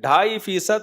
2.5%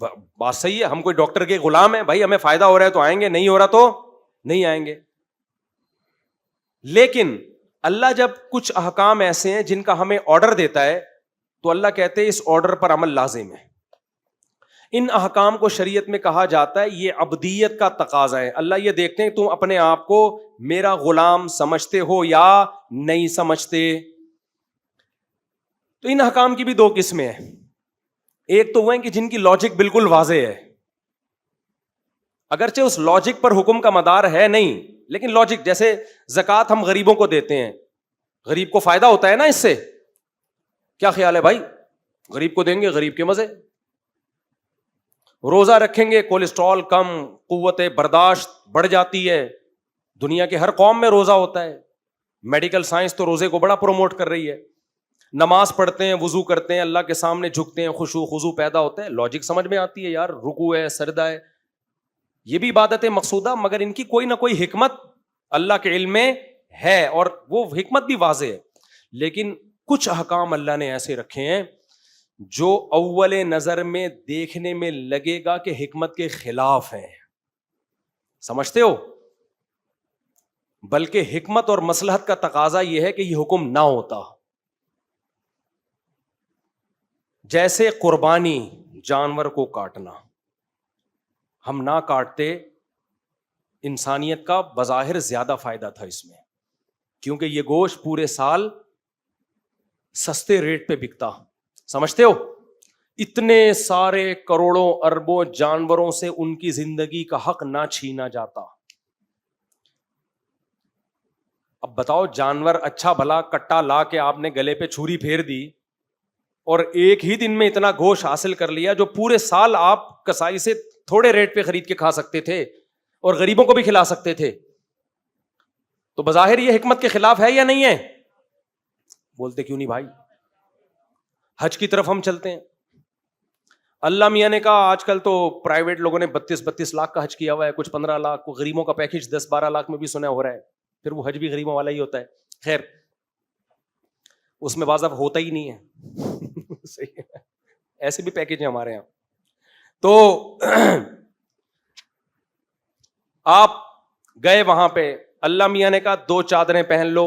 بات صحیح ہے, ہم کوئی ڈاکٹر کے غلام ہیں بھائی, ہمیں فائدہ ہو رہا ہے تو آئیں گے, نہیں ہو رہا تو نہیں آئیں گے. لیکن اللہ جب کچھ احکام ایسے ہیں جن کا ہمیں آرڈر دیتا ہے تو اللہ کہتے ہیں اس آرڈر پر عمل لازم ہے. ان احکام کو شریعت میں کہا جاتا ہے یہ عبدیت کا تقاضا ہے. اللہ یہ دیکھتے ہیں تم اپنے آپ کو میرا غلام سمجھتے ہو یا نہیں سمجھتے. تو ان احکام کی بھی دو قسمیں ہیں. ایک تو وہ ہیں کہ جن کی لاجک بالکل واضح ہے, اگرچہ اس لاجک پر حکم کا مدار ہے نہیں, لیکن لاجک, جیسے زکوٰۃ ہم غریبوں کو دیتے ہیں, غریب کو فائدہ ہوتا ہے نا اس سے. کیا خیال ہے بھائی, غریب کو دیں گے, غریب کے مزے. روزہ رکھیں گے, کولیسٹرول کم, قوت برداشت بڑھ جاتی ہے. دنیا کے ہر قوم میں روزہ ہوتا ہے, میڈیکل سائنس تو روزے کو بڑا پروموٹ کر رہی ہے. نماز پڑھتے ہیں, وضو کرتے ہیں, اللہ کے سامنے جھکتے ہیں, خشوع خضوع پیدا ہوتا ہے. لاجک سمجھ میں آتی ہے یار, رکوع ہے, سجدہ ہے, یہ بھی عبادت مقصودہ, مگر ان کی کوئی نہ کوئی حکمت اللہ کے علم میں ہے, اور وہ حکمت بھی واضح ہے. لیکن کچھ احکام اللہ نے ایسے رکھے ہیں جو اول نظر میں دیکھنے میں لگے گا کہ حکمت کے خلاف ہیں, سمجھتے ہو, بلکہ حکمت اور مصلحت کا تقاضا یہ ہے کہ یہ حکم نہ ہوتا. جیسے قربانی, جانور کو کاٹنا, ہم نہ کاٹتے, انسانیت کا بظاہر زیادہ فائدہ تھا اس میں, کیونکہ یہ گوشت پورے سال سستے ریٹ پہ بکتا. سمجھتے ہو, اتنے سارے کروڑوں اربوں جانوروں سے ان کی زندگی کا حق نہ چھینا جاتا. اب بتاؤ, جانور اچھا بھلا کٹا لا کے آپ نے گلے پہ چھری پھیر دی اور ایک ہی دن میں اتنا گوشت حاصل کر لیا جو پورے سال آپ کسائی سے تھوڑے ریٹ پہ خرید کے کھا سکتے تھے اور غریبوں کو بھی کھلا سکتے تھے. تو بظاہر یہ حکمت کے خلاف ہے یا نہیں ہے؟ بولتے کیوں نہیں بھائی. حج کی طرف ہم چلتے ہیں, اللہ میاں نے کہا آج کل تو پرائیویٹ لوگوں نے 32 لاکھ کا حج کیا ہوا ہے, کچھ 15 لاکھ, کو غریبوں کا پیکج 10-12 لاکھ میں بھی سنا ہو رہا ہے. پھر وہ حج بھی غریبوں والا ہی ہوتا ہے. خیر, اس میں بعض ہوتا ہی نہیں ہے. ایسے بھی پیکج ہیں ہمارے یہاں. تو آپ گئے وہاں پہ, اللہ میاں نے کہا 2 چادریں پہن لو.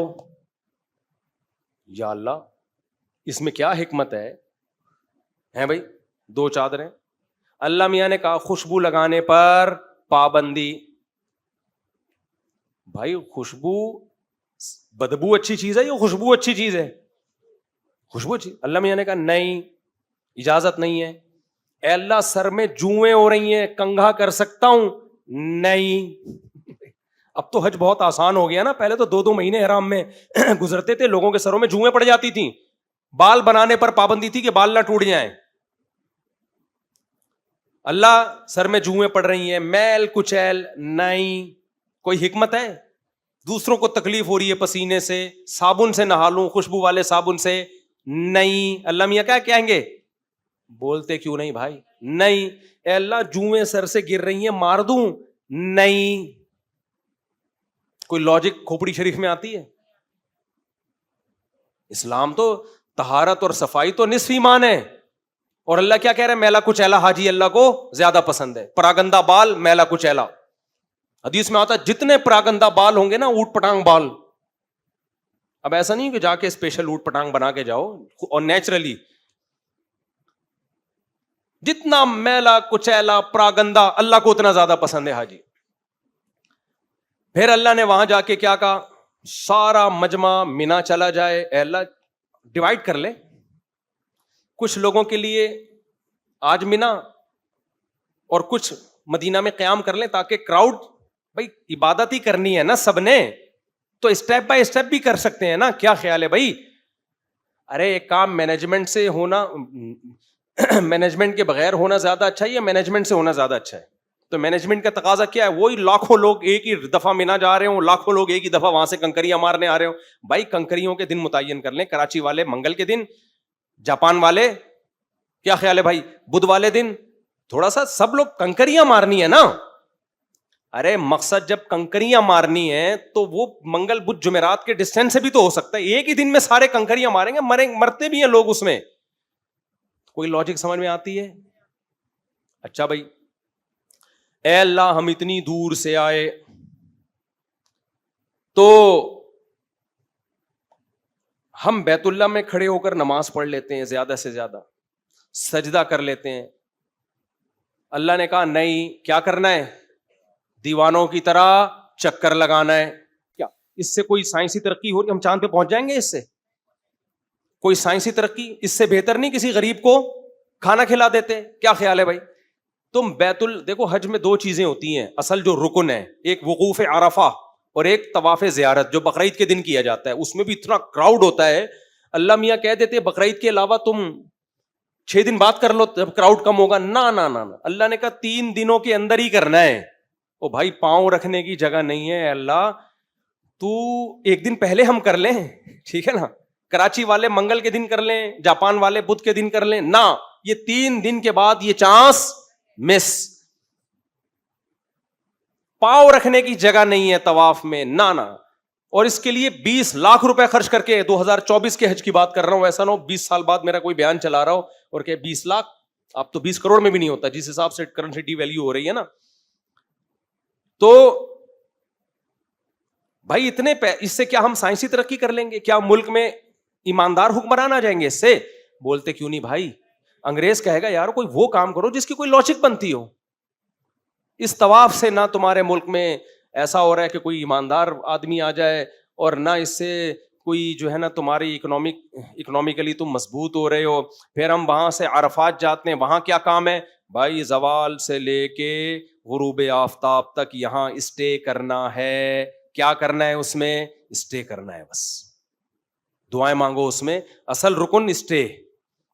یا اللہ, اس میں کیا حکمت ہے ہیں بھائی, 2 چادریں. اللہ میاں نے کہا خوشبو لگانے پر پابندی. بھائی خوشبو, بدبو اچھی چیز ہے یا خوشبو اچھی چیز ہے؟ خوشبو اچھی. اللہ میاں نے کہا نہیں, اجازت نہیں ہے. اے اللہ, سر میں جوئیں ہو رہی ہیں, کنگھا کر سکتا ہوں؟ نہیں. اب تو حج بہت آسان ہو گیا نا, پہلے تو 2-2 مہینے احرام میں گزرتے تھے, لوگوں کے سروں میں جوئیں پڑ جاتی تھیں. بال بنانے پر پابندی تھی کہ بال نہ ٹوٹ جائیں. اللہ, سر میں جوئیں پڑ رہی ہیں, میل کچیل نہیں. کوئی حکمت ہے؟ دوسروں کو تکلیف ہو رہی ہے پسینے سے, صابن سے نہا لوں, خوشبو والے صابن سے, نہیں. اللہ میاں کیا کہیں گے؟ بولتے کیوں نہیں بھائی؟ نہیں. اے اللہ, جوئیں سر سے گر رہی ہیں, مار دوں؟ نہیں. کوئی لاجک کھوپڑی شریف میں آتی ہے؟ اسلام تو طہارت اور صفائی تو نصف ایمان ہے. اور اللہ کیا کہہ رہے ہیں؟ میلا کچیلا حاجی اللہ کو زیادہ پسند ہے. پراگندہ بال, میلا کچیلا. حدیث میں آتا ہے جتنے پراگندہ بال ہوں گے نا, اوٹ پٹانگ بال. اب ایسا نہیں کہ جا کے اسپیشل اوٹ پٹانگ بنا کے جاؤ, اور نیچرلی جتنا میلا کچیلا پراگندہ اللہ کو اتنا زیادہ پسند ہے حاجی. پھر اللہ نے وہاں جا کے کیا کہا؟ سارا مجمع مینا چلا جائے. اے اللہ, ڈیوائڈ کر لے, کچھ لوگوں کے لیے آج مینا اور کچھ مدینہ میں قیام کر لیں, تاکہ کراؤڈ, بھائی عبادت ہی کرنی ہے نا سب نے, تو اسٹیپ بائی اسٹیپ بھی کر سکتے ہیں نا. کیا خیال ہے بھائی؟ ارے ایک کام مینجمنٹ سے ہونا, مینجمنٹ کے بغیر ہونا زیادہ اچھا ہے یا مینجمنٹ سے ہونا زیادہ اچھا ہے؟ تو مینجمنٹ کا تقاضا کیا ہے؟ وہی لاکھوں لوگ ایک ہی دفعہ مینا جا رہے ہوں, لاکھوں لوگ ایک ہی دفعہ وہاں سے کنکریاں مارنے آ رہے ہوں. بھائی کنکریوں کے دن متعین کر لیں, کراچی والے منگل کے دن, جاپان والے, کیا خیال ہے بھائی, بدھ والے دن, تھوڑا سا سب لوگ کنکریاں مارنی ہے نا. ارے مقصد جب کنکریاں مارنی ہے تو وہ منگل بدھ جمعرات کے ڈسٹینس سے بھی تو ہو سکتا ہے. ایک ہی دن میں سارے کنکریاں ماریں گے, مرتے بھی ہیں لوگ اس میں. کوئی لاجک سمجھ میں آتی ہے؟ اچھا بھائی، اے اللہ ہم اتنی دور سے آئے تو ہم بیت اللہ میں کھڑے ہو کر نماز پڑھ لیتے ہیں، زیادہ سے زیادہ سجدہ کر لیتے ہیں. اللہ نے کہا نہیں، کیا کرنا ہے؟ دیوانوں کی طرح چکر لگانا ہے. کیا اس سے کوئی سائنسی ترقی ہو رہی؟ ہم چاند پہ پہنچ جائیں گے اس سے؟ کوئی سائنسی ترقی اس سے بہتر نہیں کسی غریب کو کھانا کھلا دیتے؟ کیا خیال ہے بھائی؟ تم دیکھو حج میں دو چیزیں ہوتی ہیں اصل جو رکن ہے، ایک وقوف عرفہ اور ایک طواف زیارت جو بقرعید کے دن کیا جاتا ہے. اس میں بھی اتنا کراؤڈ ہوتا ہے، اللہ میاں کہہ دیتے بقرعید کے علاوہ تم 6 دن بعد کر لو جب کراؤڈ کم ہوگا. نہ اللہ نے کہا 3 دنوں کے اندر ہی کرنا ہے. او بھائی پاؤں رکھنے کی جگہ نہیں ہے، اللہ تو 1 دن پہلے ہم کر لیں، ٹھیک ہے نا؟ کراچی والے منگل کے دن کر لیں، جاپان والے بدھ کے دن کر لیں. نہ، یہ 3 دن کے بعد یہ چانس مس. پاؤں رکھنے کی جگہ نہیں ہے طواف میں، نہ. اور اس کے لیے 20 لاکھ روپے خرچ کر کے 2024 کے حج کی بات کر رہا ہوں، ایسا نہ ہو 20 سال بعد میرا کوئی بیان چلا رہا ہو اور کہ 20 لاکھ اب تو 20 کروڑ میں بھی نہیں ہوتا جس حساب سے کرنسی ویلیو ہو رہی ہے نا. تو بھائی اتنے اس سے کیا ہم سائنسی ترقی کر لیں گے؟ کیا ملک میں ایماندار حکمران آ جائیں گے اس سے؟ بولتے کیوں نہیں بھائی، انگریز کہے گا یار کوئی وہ کام کرو جس کی کوئی لاجک بنتی ہو. اس طواف سے نہ تمہارے ملک میں ایسا ہو رہا ہے کہ کوئی ایماندار آدمی آ جائے، اور نہ اس سے کوئی جو ہے نا تمہاری اکنامکلی تم مضبوط ہو رہے ہو. پھر ہم وہاں سے عرفات جاتے ہیں، وہاں کیا کام ہے بھائی؟ زوال سے لے کے غروب آفتاب تک یہاں اسٹے کرنا ہے. کیا کرنا ہے اس میں؟ اسٹے کرنا ہے، بس دعائیں مانگو. اس میں اصل رکن اسٹے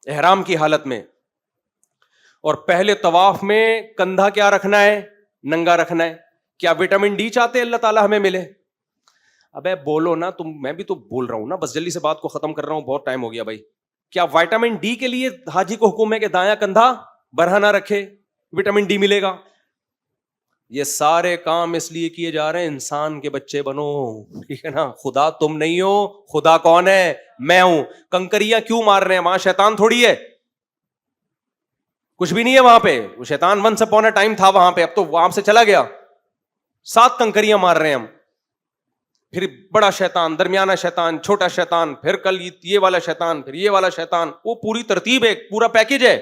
احرام کی حالت میں. اور پہلے طواف میں کندھا کیا رکھنا ہے؟ ننگا رکھنا ہے. کیا وٹامن ڈی چاہتے اللہ تعالیٰ ہمیں ملے؟ ابے بولو نا تم، میں بھی تو بول رہا ہوں نا، بس جلدی سے بات کو ختم کر رہا ہوں، بہت ٹائم ہو گیا بھائی. کیا وٹامن ڈی کے لیے حاجی کو حکم ہے کہ دایاں کندھا برہنہ رکھے، وٹامن ڈی ملے گا؟ یہ سارے کام اس لیے کیے جا رہے ہیں انسان کے بچے بنو، ٹھیک ہے نا؟ خدا تم نہیں ہو، خدا کون ہے؟ میں ہوں. کنکریاں کیوں مار رہے ہیں؟ وہاں شیطان تھوڑی ہے، کچھ بھی نہیں ہے وہاں پہ. وہ شیطان ونس اپون اے ٹائم تھا وہاں پہ، اب تو وہاں سے چلا گیا. 7 کنکریاں مار رہے ہیں ہم. پھر بڑا شیطان، درمیانہ شیطان، چھوٹا شیطان، پھر کل یہ والا شیطان، پھر یہ والا شیطان. وہ پوری ترتیب ہے، پورا پیکج ہے.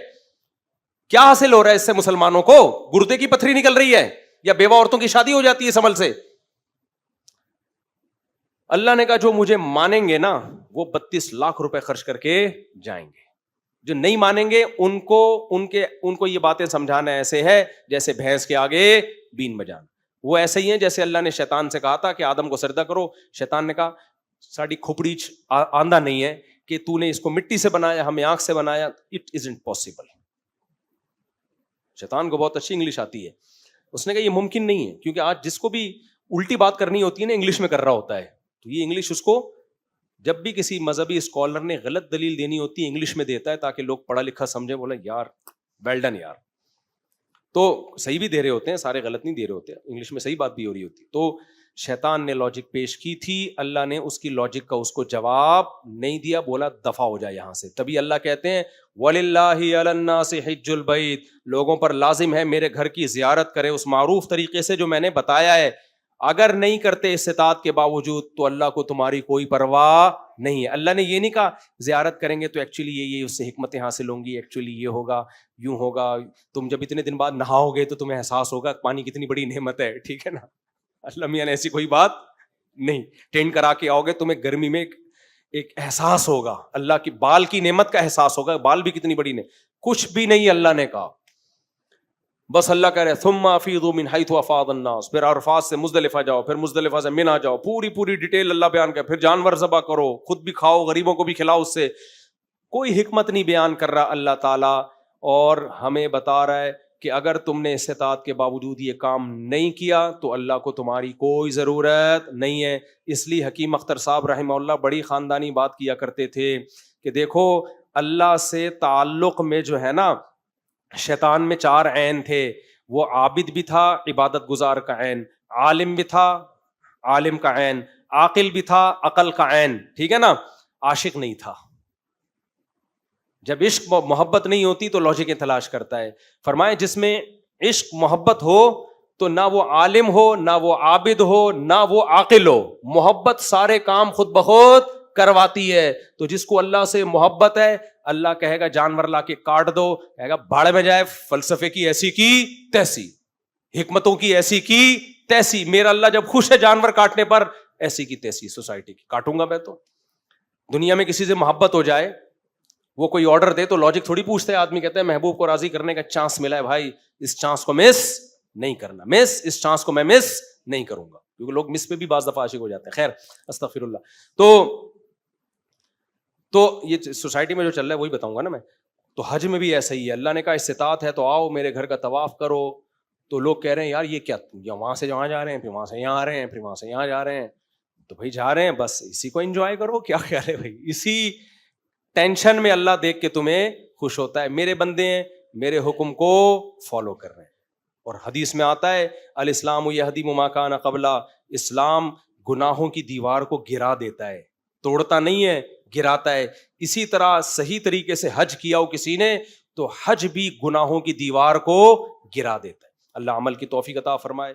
کیا حاصل ہو رہا ہے اس سے مسلمانوں کو؟ گردے کی پتھری نکل رہی ہے یا بیوہ عورتوں کی شادی ہو جاتی ہے اس عمل سے. اللہ نے کہا جو مجھے مانیں گے نا وہ 32 لاکھ روپے خرچ کر کے جائیں گے. جو نہیں مانیں گے ان کو یہ باتیں سمجھانا ایسے ہے جیسے بھینس کے آگے بین بجانا. وہ ایسے ہی ہیں جیسے اللہ نے شیطان سے کہا تھا کہ آدم کو سجدہ کرو. شیطان نے کہا ساڑی کھوپڑی آندہ نہیں ہے کہ تو نے اس کو مٹی سے بنایا، ہمیں آنکھ سے بنایا. It isn't possible. شیطان کو بہت اچھی انگلش آتی ہے. اس نے کہا یہ ممکن نہیں ہے، کیونکہ آج جس کو بھی الٹی بات کرنی ہوتی ہے نا انگلش میں کر رہا ہوتا ہے. تو یہ انگلش اس کو جب بھی کسی مذہبی اسکالر نے غلط دلیل دینی ہوتی ہے انگلش میں دیتا ہے تاکہ لوگ پڑھا لکھا سمجھے، بولے یار ویل ڈن یار. تو صحیح بھی دے رہے ہوتے ہیں، سارے غلط نہیں دے رہے ہوتے، انگلش میں صحیح بات بھی ہو رہی ہوتی. تو شیطان نے لاجک پیش کی تھی، اللہ نے اس کی لاجک کا اس کو جواب نہیں دیا، بولا دفع ہو جائے یہاں سے. تبھی اللہ کہتے ہیں وَلِلَّهِ عَلَى النَّاسِ حِجُّ الْبَيْتِ، لوگوں پر لازم ہے میرے گھر کی زیارت کرے اس معروف طریقے سے جو میں نے بتایا ہے. اگر نہیں کرتے استطاعت کے باوجود تو اللہ کو تمہاری کوئی پرواہ نہیں ہے. اللہ نے یہ نہیں کہا زیارت کریں گے تو ایکچولی یہ اس سے حکمتیں حاصل ہوں گی، ایکچولی یہ ہوگا، یوں ہوگا، تم جب اتنے دن بعد نہاؤ گے تو تمہیں احساس ہوگا پانی کتنی بڑی نعمت ہے، ٹھیک ہے نا؟ اللہ میاں نے ایسی کوئی بات نہیں. ٹینٹ کرا کے آؤ گے تمہیں گرمی میں ایک احساس ہوگا، اللہ کی بال کی نعمت کا احساس ہوگا، بال بھی کتنی بڑی نعمت. کچھ بھی نہیں اللہ نے کہا. بس اللہ کہہ رہے ثم افیضوا من حیث افاض الناس، پھر عرفات سے مزدلفہ جاؤ، پھر مزدلفہ سے منی جاؤ، پوری ڈیٹیل اللہ بیان کر. پھر جانور ذبح کرو، خود بھی کھاؤ، غریبوں کو بھی کھلاؤ. اس سے کوئی حکمت نہیں بیان کر رہا اللہ تعالیٰ، اور ہمیں بتا رہا ہے کہ اگر تم نے استطاعت کے باوجود یہ کام نہیں کیا تو اللہ کو تمہاری کوئی ضرورت نہیں ہے. اس لیے حکیم اختر صاحب رحمہ اللہ بڑی خاندانی بات کیا کرتے تھے کہ دیکھو اللہ سے تعلق میں جو ہے نا شیطان میں 4 عین تھے. وہ عابد بھی تھا، عبادت گزار کا عین، عالم بھی تھا، عالم کا عین، عاقل بھی تھا، عقل کا عین، ٹھیک ہے نا؟ عاشق نہیں تھا. جب عشق محبت نہیں ہوتی تو لاجکیں تلاش کرتا ہے. فرمائے جس میں عشق محبت ہو تو نہ وہ عالم ہو, نہ وہ عابد ہو, نہ وہ عاقل ہو. محبت سارے کام خود بخود کرواتی ہے. تو جس کو اللہ سے محبت ہے, اللہ کہے گا جانور لا کے کاٹ دو, کہے گا بھاڑ میں جائے, فلسفے کی ایسی کی تیسی, حکمتوں کی ایسی کی تیسی. میرا اللہ جب خوش ہے جانور کاٹنے پر, ایسی کی تیسی سوسائٹی کی کاٹوں گا میں. تو دنیا میں کسی سے محبت ہو جائے, وہ کوئی آرڈر دے تو لاجک تھوڑی پوچھتے ہیں, آدمی کہتے ہیں محبوب کو راضی کرنے کا چانس ملا ہے بھائی, اس چانس کو مس نہیں کرنا, اس چانس کو میں مس نہیں کروں گا, کیونکہ لوگ مس پہ بھی بعض دفعہ عاشق ہو جاتے ہیں. خیر استغفر اللہ. تو یہ سوسائٹی میں جو چل رہا ہے وہی بتاؤں گا نا میں. تو حج میں بھی ایسا ہی ہے, اللہ نے کہا استطاعت ہے تو آؤ میرے گھر کا طواف کرو. تو لوگ کہہ رہے ہیں یار یہ کیا, وہاں سے وہاں جا رہے ہیں, پھر وہاں سے یہاں آ رہے ہیں, پھر وہاں سے یہاں جا رہے ہیں. تو بھائی جا رہے ہیں بس اسی کو انجوائے کرو, کیا خیال ہے بھائی, اسی ٹینشن میں اللہ دیکھ کے تمہیں خوش ہوتا ہے. میرے بندے ہیں, میرے حکم کو فالو کر رہے ہیں. اور حدیث میں آتا ہے الاسلام یہدم ما کان قبلہ, اسلام گناہوں کی دیوار کو گرا دیتا ہے, توڑتا نہیں ہے, گراتا ہے. اسی طرح صحیح طریقے سے حج کیا ہو کسی نے تو حج بھی گناہوں کی دیوار کو گرا دیتا ہے. اللہ عمل کی توفیق عطا فرمائے.